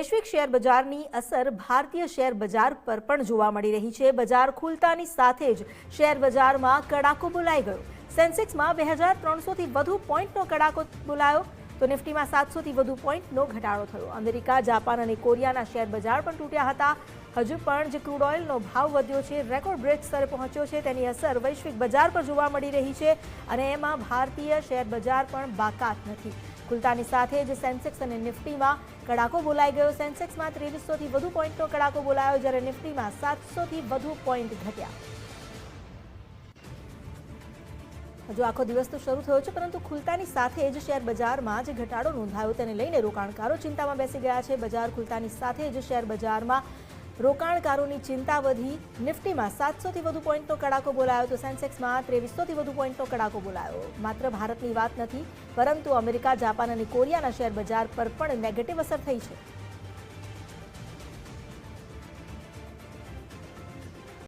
વૈશ્વિક શેર બજારની અસર ભારતીય શેર બજાર પર પણ જોવા મળી રહી છે। બજાર ખુલતાની સાથે જ શેર બજારમાં કડાકો બોલાઈ ગયો। સેન્સેક્સમાં 2300થી વધુ પોઈન્ટનો કડાકો બોલાયો તો નિફ્ટીમાં 700થી વધુ પોઈન્ટનો ઘટાડો થયો। અમેરિકા, જાપાન અને કોરિયાના શેર બજાર પણ તૂટ્યા હતા। હજુ પણ જે ક્રૂડ ઓઇલનો ભાવ વધ્યો છે, રેકોર્ડ બ્રેક સ્તરે પહોંચ્યો છે, તેની અસર વૈશ્વિક બજાર પર જોવા મળી રહી છે અને એમાં ભારતીય શેર બજાર પણ બાકાત નથી। ખુલતાની સાથે જ સેન્સેક્સ અને નિફ્ટીમાં કડાકો બોલાઈ ગયો। સેન્સેક્સમાં 2300થી વધુ પોઈન્ટનો કડાકો બોલાયો, જ્યારે નિફ્ટીમાં 700થી વધુ પોઈન્ટ ઘટ્યા। હજુ આખો દિવસ તો શરૂ થયો છે, પરંતુ ખુલતાની સાથે જ શેર બજારમાં જે ઘટાડો નોંધાયો તેને લઈને રોકાણકારો ચિંતામાં બેસી ગયા છે। બજાર ખુલતાની સાથે જ શેર બજારમાં રોકાણકારોની ચિંતા વધી। નિફ્ટીમાં 700થી વધુ પોઈન્ટનો કડાકો બોલાયો તો સેન્સેક્સમાં 2300થી વધુ પોઈન્ટનો કડાકો બોલાયો। માત્ર ભારતની વાત નથી, પરંતુ અમેરિકા, જાપાન અને કોરિયાના શેર બજાર પર પણ નેગેટિવ અસર થઈ છે।